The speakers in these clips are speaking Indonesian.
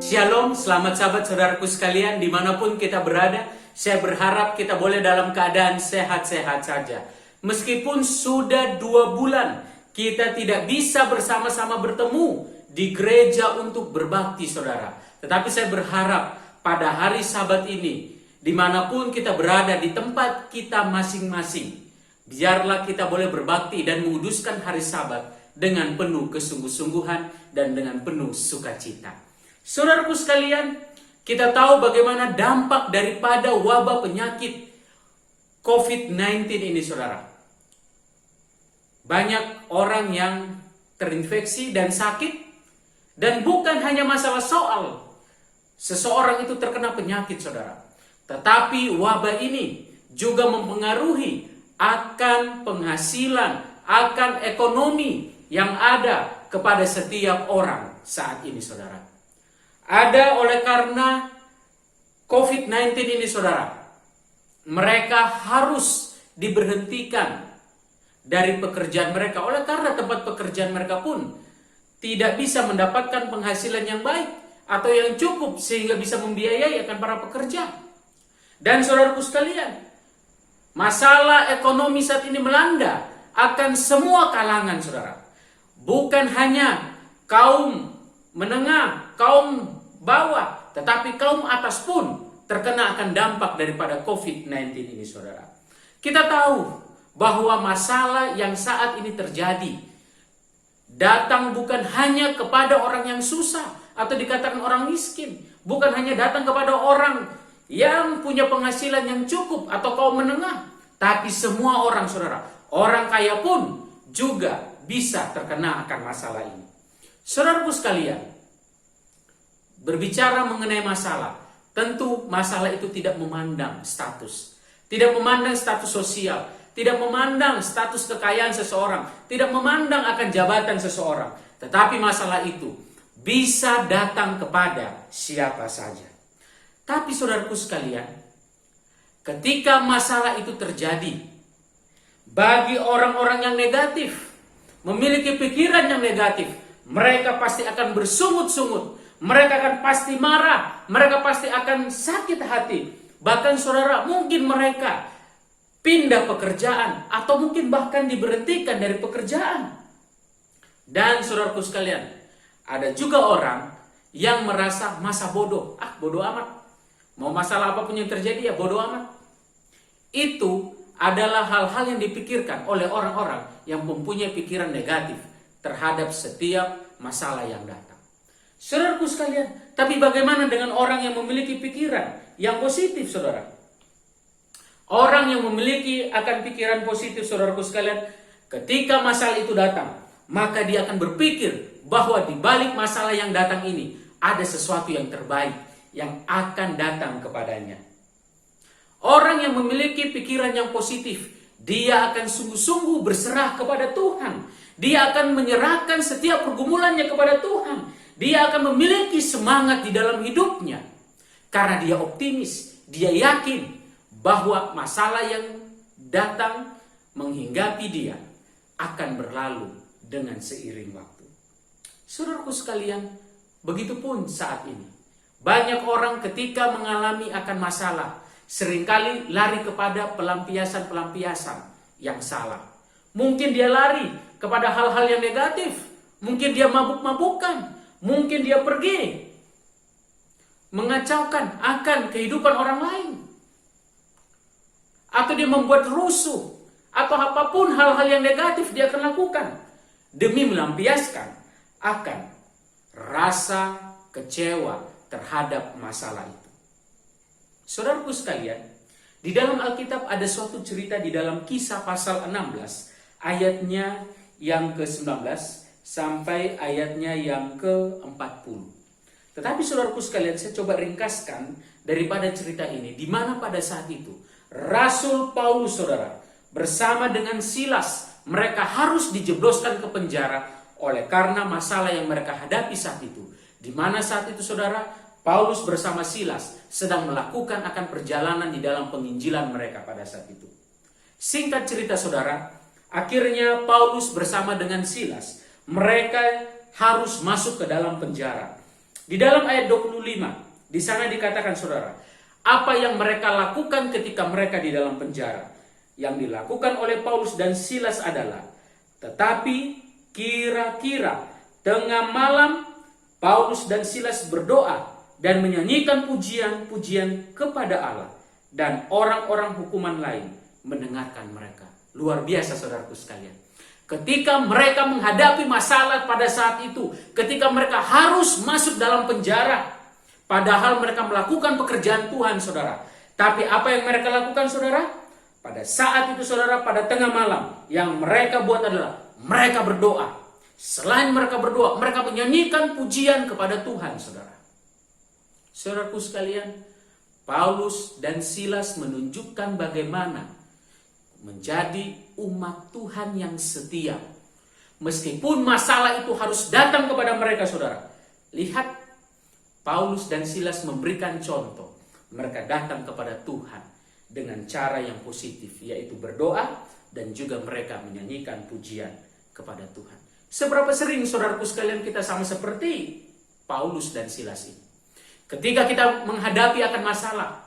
Shalom, selamat sahabat saudaraku sekalian dimanapun kita berada. Saya berharap kita boleh dalam keadaan sehat-sehat saja. Meskipun sudah 2 bulan kita tidak bisa bersama-sama bertemu di gereja untuk berbakti saudara. Tetapi saya berharap pada hari Sabat ini, dimanapun kita berada di tempat kita masing-masing, biarlah kita boleh berbakti dan menguduskan hari Sabat dengan penuh kesungguh-sungguhan dan dengan penuh sukacita. Saudaraku sekalian, kita tahu bagaimana dampak daripada wabah penyakit COVID-19 ini saudara. Banyak orang yang terinfeksi dan sakit, dan bukan hanya masalah soal seseorang itu terkena penyakit saudara. Tetapi wabah ini juga mempengaruhi akan penghasilan, akan ekonomi yang ada kepada setiap orang saat ini saudara. Ada oleh karena COVID-19 ini saudara, mereka harus diberhentikan dari pekerjaan mereka. Oleh karena tempat pekerjaan mereka pun tidak bisa mendapatkan penghasilan yang baik atau yang cukup sehingga bisa membiayai akan para pekerja. Dan saudaraku sekalian, masalah ekonomi saat ini melanda akan semua kalangan saudara. Bukan hanya kaum menengah, kaum bawah, tetapi kaum atas pun terkena akan dampak daripada COVID-19 ini saudara. Kita tahu bahwa masalah yang saat ini terjadi datang bukan hanya kepada orang yang susah atau dikatakan orang miskin, bukan hanya datang kepada orang yang punya penghasilan yang cukup atau kaum menengah, tapi semua orang saudara. Orang kaya pun juga bisa terkena akan masalah ini. Saudaraku sekalian, berbicara mengenai masalah, tentu masalah itu tidak memandang status, tidak memandang status sosial, tidak memandang status kekayaan seseorang, tidak memandang akan jabatan seseorang. Tetapi masalah itu bisa datang kepada siapa saja. Tapi saudaraku sekalian, ketika masalah itu terjadi, bagi orang-orang yang negatif, memiliki pikiran yang negatif, mereka pasti akan bersungut-sungut, mereka akan pasti marah, mereka pasti akan sakit hati. Bahkan saudara, mungkin mereka pindah pekerjaan atau mungkin bahkan diberhentikan dari pekerjaan. Dan saudaraku sekalian, ada juga orang yang merasa masa bodoh. Bodoh amat. Mau masalah apapun yang terjadi ya bodoh amat. Itu adalah hal-hal yang dipikirkan oleh orang-orang yang mempunyai pikiran negatif terhadap setiap masalah yang datang. Saudaraku sekalian, tapi bagaimana dengan orang yang memiliki pikiran yang positif saudara? Orang yang memiliki akan pikiran positif saudaraku sekalian, ketika masalah itu datang, maka dia akan berpikir bahwa di balik masalah yang datang ini ada sesuatu yang terbaik yang akan datang kepadanya. Orang yang memiliki pikiran yang positif, dia akan sungguh-sungguh berserah kepada Tuhan. Dia akan menyerahkan setiap pergumulannya kepada Tuhan. Dia akan memiliki semangat di dalam hidupnya. Karena dia optimis, dia yakin bahwa masalah yang datang menghinggapi dia akan berlalu dengan seiring waktu. Saudaraku sekalian, begitupun saat ini. Banyak orang ketika mengalami akan masalah, seringkali lari kepada pelampiasan-pelampiasan yang salah. Mungkin dia lari kepada hal-hal yang negatif. Mungkin dia mabuk-mabukan. Mungkin dia pergi mengacaukan akan kehidupan orang lain. Atau dia membuat rusuh. Atau apapun hal-hal yang negatif dia akan lakukan. Demi melampiaskan akan rasa kecewa terhadap masalah itu. Saudaraku sekalian, di dalam Alkitab ada suatu cerita di dalam Kisah pasal 16, ayatnya yang ke-19 sampai ayatnya yang ke-40. Tetapi saudaraku sekalian, saya coba ringkaskan daripada cerita ini, di mana pada saat itu Rasul Paulus saudara bersama dengan Silas, mereka harus dijebloskan ke penjara oleh karena masalah yang mereka hadapi saat itu. Di mana saat itu saudara, Paulus bersama Silas sedang melakukan akan perjalanan di dalam penginjilan mereka pada saat itu. Singkat cerita saudara, akhirnya Paulus bersama dengan Silas, mereka harus masuk ke dalam penjara. Di dalam ayat 25, di sana dikatakan saudara, apa yang mereka lakukan ketika mereka di dalam penjara. Yang dilakukan oleh Paulus dan Silas adalah, tetapi kira-kira tengah malam Paulus dan Silas berdoa dan menyanyikan pujian-pujian kepada Allah, dan orang-orang hukuman lain mendengarkan mereka. Luar biasa saudaraku sekalian. Ketika mereka menghadapi masalah pada saat itu, ketika mereka harus masuk dalam penjara, padahal mereka melakukan pekerjaan Tuhan saudara. Tapi apa yang mereka lakukan saudara? Pada saat itu saudara, pada tengah malam, yang mereka buat adalah mereka berdoa. Selain mereka berdoa, mereka menyanyikan pujian kepada Tuhan saudara. Saudaraku sekalian, Paulus dan Silas menunjukkan bagaimana menjadi umat Tuhan yang setia. Meskipun masalah itu harus datang kepada mereka saudara. Lihat, Paulus dan Silas memberikan contoh. Mereka datang kepada Tuhan dengan cara yang positif, yaitu berdoa dan juga mereka menyanyikan pujian kepada Tuhan. Seberapa sering saudaraku sekalian kita sama seperti Paulus dan Silas ini? Ketika kita menghadapi akan masalah,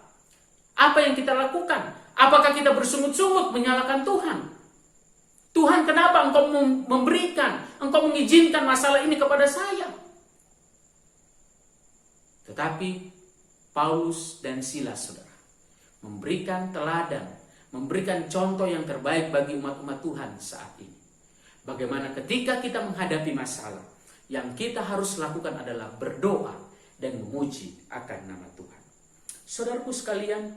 apa yang kita lakukan? Apakah kita bersungut-sungut menyalahkan Tuhan? Tuhan, kenapa engkau memberikan, engkau mengizinkan masalah ini kepada saya? Tetapi Paulus dan Silas saudara memberikan teladan, memberikan contoh yang terbaik bagi umat-umat Tuhan saat ini. Bagaimana ketika kita menghadapi masalah, yang kita harus lakukan adalah berdoa dan memuji akan nama Tuhan. Saudaraku sekalian,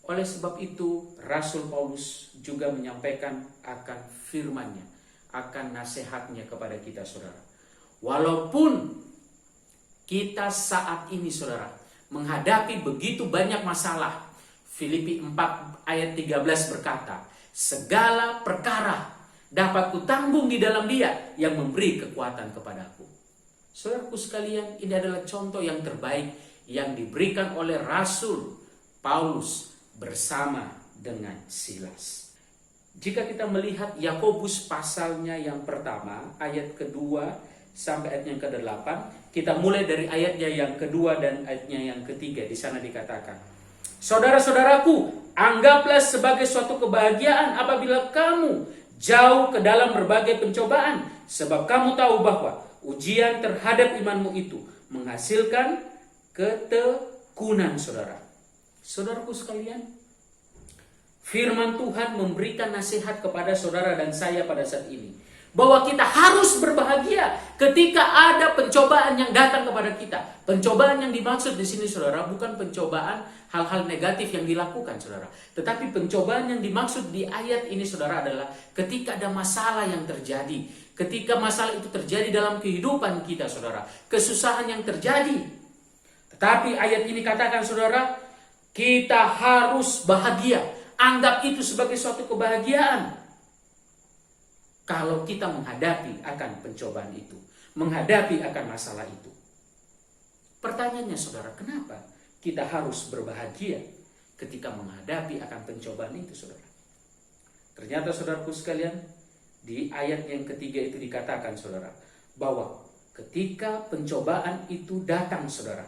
oleh sebab itu Rasul Paulus juga menyampaikan akan firman-Nya, akan nasihatnya kepada kita saudara. Walaupun kita saat ini saudara menghadapi begitu banyak masalah, Filipi 4 ayat 13 berkata, segala perkara dapat kutanggung di dalam Dia yang memberi kekuatan kepadaku. Saudaraku sekalian, ini adalah contoh yang terbaik yang diberikan oleh Rasul Paulus bersama dengan Silas. Jika kita melihat Yakobus pasalnya yang pertama, ayat kedua sampai ayat yang ke-8, kita mulai dari ayatnya yang kedua dan ayatnya yang ketiga. Di sana dikatakan, saudara-saudaraku, anggaplah sebagai suatu kebahagiaan apabila kamu jauh ke dalam berbagai pencobaan, sebab kamu tahu bahwa ujian terhadap imanmu itu menghasilkan ketekunan saudara. Saudaraku sekalian, firman Tuhan memberikan nasihat kepada saudara dan saya pada saat ini, bahwa kita harus berbahagia ketika ada pencobaan yang datang kepada kita. Pencobaan yang dimaksud di sini saudara bukan pencobaan hal-hal negatif yang dilakukan saudara, tetapi pencobaan yang dimaksud di ayat ini saudara adalah ketika ada masalah yang terjadi, ketika masalah itu terjadi dalam kehidupan kita saudara, kesusahan yang terjadi. Tetapi ayat ini katakan saudara, kita harus bahagia. Anggap itu sebagai suatu kebahagiaan kalau kita menghadapi akan pencobaan itu, menghadapi akan masalah itu. Pertanyaannya saudara, kenapa kita harus berbahagia ketika menghadapi akan pencobaan itu saudara? Ternyata saudaraku sekalian, di ayat yang ketiga itu dikatakan saudara, bahwa ketika pencobaan itu datang saudara,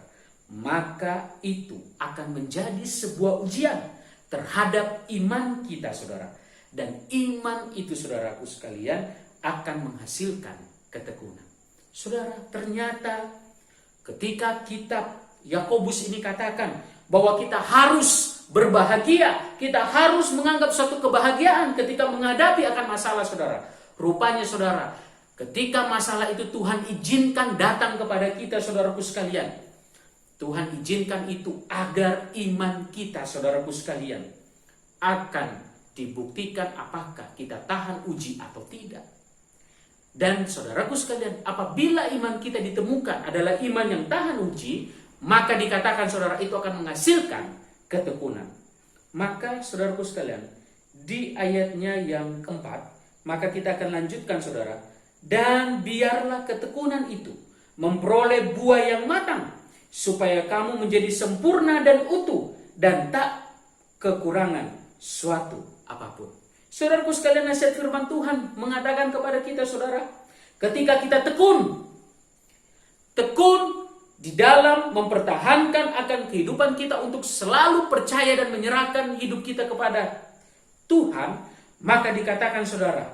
maka itu akan menjadi sebuah ujian terhadap iman kita saudara. Dan iman itu saudaraku sekalian akan menghasilkan ketekunan. Saudara, ternyata ketika kitab Yakobus ini katakan bahwa kita harus berbahagia, kita harus menganggap suatu kebahagiaan ketika menghadapi akan masalah saudara. Rupanya saudara, ketika masalah itu Tuhan izinkan datang kepada kita saudaraku sekalian, Tuhan izinkan itu agar iman kita saudaraku sekalian akan dibuktikan apakah kita tahan uji atau tidak. Dan saudaraku sekalian, apabila iman kita ditemukan adalah iman yang tahan uji, maka dikatakan saudara itu akan menghasilkan ketekunan. Maka saudaraku sekalian, di ayatnya yang keempat, maka kita akan lanjutkan saudara, dan biarlah ketekunan itu memperoleh buah yang matang, supaya kamu menjadi sempurna dan utuh dan tak kekurangan suatu apapun. Saudaraku sekalian, nasihat firman Tuhan mengatakan kepada kita saudara, ketika kita tekun di dalam mempertahankan akan kehidupan kita untuk selalu percaya dan menyerahkan hidup kita kepada Tuhan, maka dikatakan saudara,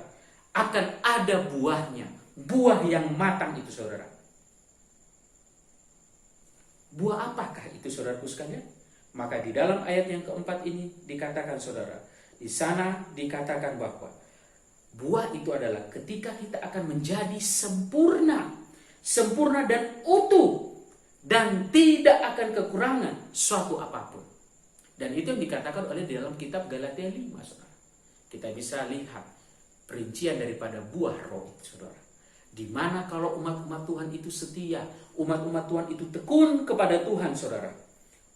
akan ada buahnya, buah yang matang itu saudara. Buah apakah itu saudaraku sekalian? Maka di dalam ayat yang keempat ini dikatakan saudara, di sana dikatakan bahwa buah itu adalah ketika kita akan menjadi sempurna, sempurna dan utuh, dan tidak akan kekurangan suatu apapun. Dan itu yang dikatakan oleh di dalam kitab Galatia 5 saudara. Kita bisa lihat perincian daripada buah roh itu saudara. Di mana kalau umat-umat Tuhan itu setia, umat-umat Tuhan itu tekun kepada Tuhan saudara,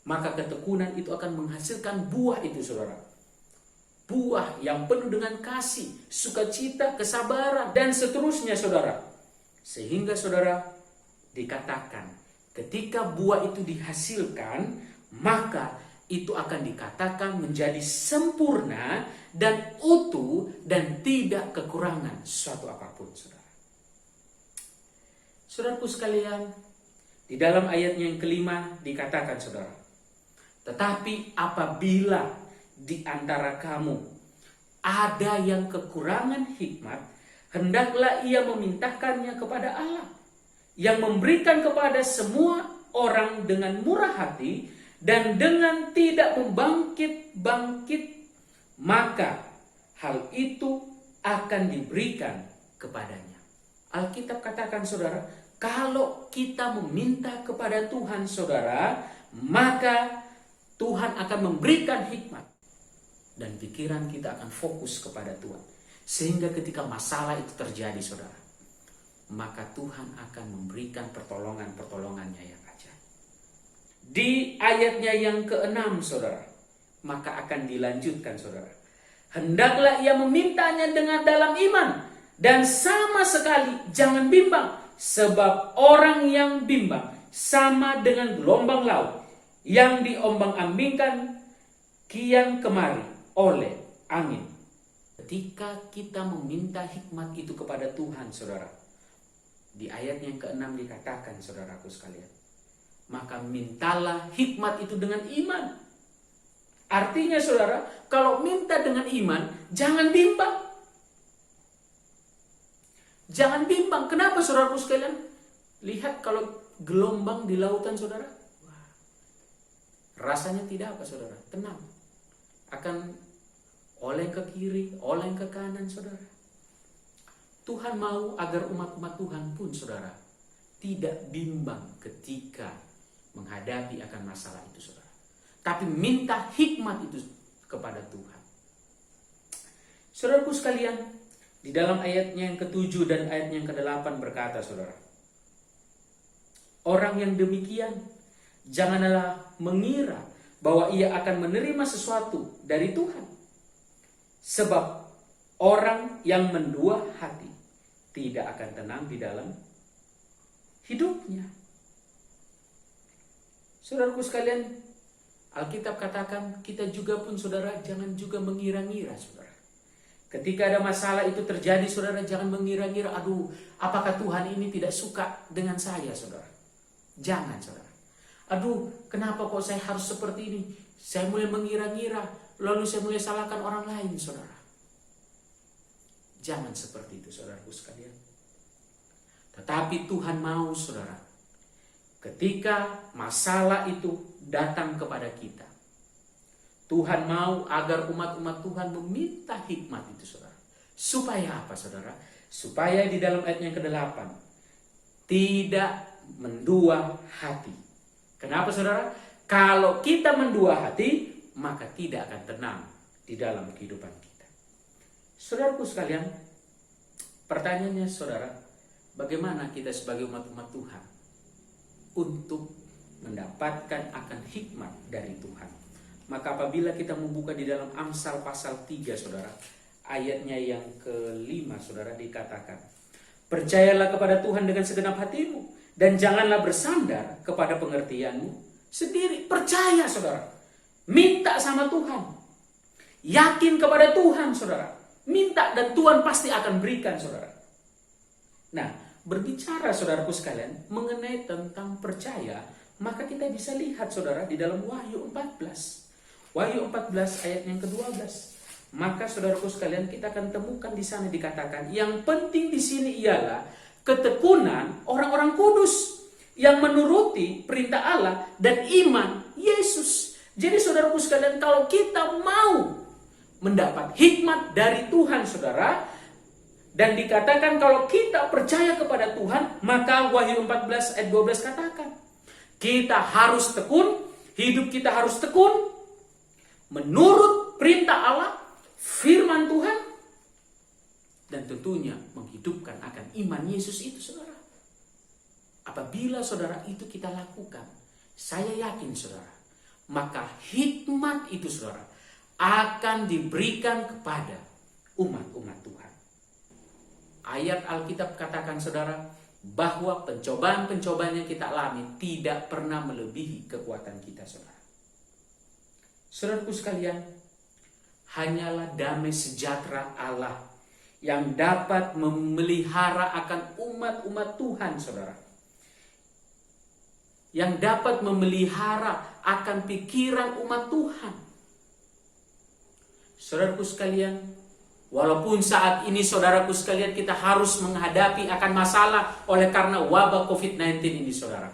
maka ketekunan itu akan menghasilkan buah itu saudara. Buah yang penuh dengan kasih, sukacita, kesabaran, dan seterusnya saudara. Sehingga saudara dikatakan ketika buah itu dihasilkan, maka itu akan dikatakan menjadi sempurna dan utuh dan tidak kekurangan suatu apapun saudara. Saudaraku sekalian, di dalam ayatnya yang kelima dikatakan saudara, tetapi apabila di antara kamu ada yang kekurangan hikmat, hendaklah ia memintakannya kepada Allah, yang memberikan kepada semua orang dengan murah hati dan dengan tidak membangkit-bangkit, maka hal itu akan diberikan kepadanya. Alkitab katakan saudara, kalau kita meminta kepada Tuhan saudara, maka Tuhan akan memberikan hikmat. Dan pikiran kita akan fokus kepada Tuhan. Sehingga ketika masalah itu terjadi saudara, maka Tuhan akan memberikan pertolongan-pertolongannya yang ajaib. Di ayatnya yang ke-6 saudara, maka akan dilanjutkan saudara. Hendaklah ia memintanya dengan dalam iman, dan sama sekali jangan bimbang. Sebab orang yang bimbang sama dengan gelombang laut yang diombang-ambingkan kian kemari oleh angin. Ketika kita meminta hikmat itu kepada Tuhan saudara, di ayat yang ke-6 dikatakan saudaraku sekalian, maka mintalah hikmat itu dengan iman. Artinya saudara, kalau minta dengan iman, jangan bimbang. Jangan bimbang. Kenapa saudaraku sekalian? Lihat kalau gelombang di lautan saudara, rasanya tidak apa saudara? Tenang. Akan oleng ke kiri, oleng ke kanan saudara. Tuhan mau agar umat-umat Tuhan pun saudara tidak bimbang ketika menghadapi akan masalah itu saudara. Tapi minta hikmat itu kepada Tuhan. Saudaraku sekalian, di dalam ayatnya yang ke-7 dan ayatnya yang ke-8 berkata saudara, orang yang demikian janganlah mengira bahwa ia akan menerima sesuatu dari Tuhan. Sebab orang yang mendua hati tidak akan tenang di dalam hidupnya. Saudaraku sekalian, Alkitab katakan kita juga pun saudara jangan juga mengira-ngira saudara. Ketika ada masalah itu terjadi saudara, jangan mengira-ngira, aduh apakah Tuhan ini tidak suka dengan saya saudara. Jangan saudara. Aduh kenapa kok saya harus seperti ini. Saya mulai mengira-ngira, lalu saya mulai salahkan orang lain saudara. Jangan seperti itu saudaraku sekalian. Tetapi Tuhan mau saudara, ketika masalah itu datang kepada kita, Tuhan mau agar umat-umat Tuhan meminta hikmat itu saudara. Supaya apa saudara? Supaya di dalam ayat yang ke-8 tidak mendua hati. Kenapa saudara? Kalau kita mendua hati, maka tidak akan tenang di dalam kehidupan kita. Saudaraku sekalian, pertanyaannya saudara, bagaimana kita sebagai umat-umat Tuhan untuk mendapatkan akan hikmat dari Tuhan? Maka apabila kita membuka di dalam Amsal pasal 3 saudara, ayatnya yang ke-5 saudara dikatakan, percayalah kepada Tuhan dengan segenap hatimu dan janganlah bersandar kepada pengertianmu sendiri. Percaya saudara, minta sama Tuhan, yakin kepada Tuhan saudara, minta dan Tuhan pasti akan berikan saudara. Nah, berbicara saudaraku sekalian mengenai tentang percaya, maka kita bisa lihat saudara di dalam Wahyu 14. Wahyu 14 ayat yang ke-12. Maka saudaraku sekalian kita akan temukan di sana dikatakan yang penting di sini ialah ketekunan orang-orang kudus yang menuruti perintah Allah dan iman Yesus. Jadi saudaraku sekalian, kalau kita mau mendapat hikmat dari Tuhan saudara, dan dikatakan kalau kita percaya kepada Tuhan, maka Wahyu 14 ayat 12 katakan, kita harus tekun, hidup kita harus tekun, menurut perintah Allah, firman Tuhan, dan tentunya menghidupkan akan iman Yesus itu saudara. Apabila saudara itu kita lakukan, saya yakin saudara, maka hikmat itu saudara akan diberikan kepada umat-umat Tuhan. Ayat Alkitab katakan saudara, bahwa pencobaan-pencobaan yang kita alami tidak pernah melebihi kekuatan kita saudara. Saudaraku sekalian, hanyalah damai sejahtera Allah yang dapat memelihara akan umat-umat Tuhan saudara. Yang dapat memelihara akan pikiran umat Tuhan. Saudaraku sekalian, walaupun saat ini saudaraku sekalian kita harus menghadapi akan masalah oleh karena wabah COVID-19 ini saudara.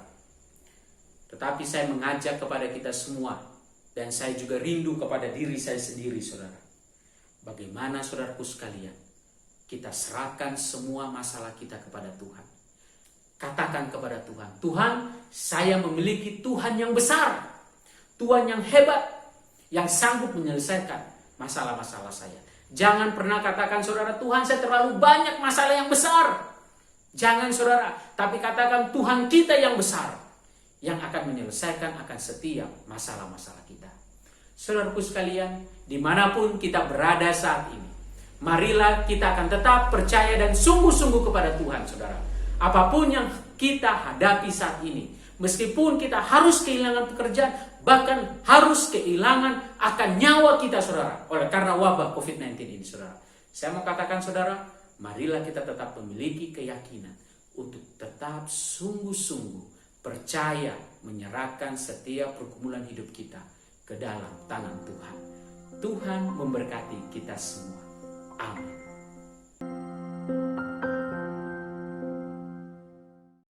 Tetapi saya mengajak kepada kita semua, dan saya juga rindu kepada diri saya sendiri saudara. Bagaimana saudaraku sekalian, kita serahkan semua masalah kita kepada Tuhan. Katakan kepada Tuhan, Tuhan, saya memiliki Tuhan yang besar, Tuhan yang hebat, yang sanggup menyelesaikan masalah-masalah saya. Jangan pernah katakan saudara, Tuhan saya terlalu banyak masalah yang besar. Jangan saudara, tapi katakan Tuhan kita yang besar, yang akan menyelesaikan akan setiap masalah-masalah kita. Saudaraku sekalian, dimanapun kita berada saat ini, marilah kita akan tetap percaya dan sungguh-sungguh kepada Tuhan saudara. Apapun yang kita hadapi saat ini, meskipun kita harus kehilangan pekerjaan, bahkan harus kehilangan akan nyawa kita saudara, oleh karena wabah COVID-19 ini saudara. Saya mau katakan saudara, marilah kita tetap memiliki keyakinan untuk tetap sungguh-sungguh percaya menyerahkan setiap pergumulan hidup kita ke dalam tangan Tuhan. Tuhan memberkati kita semua. Amin.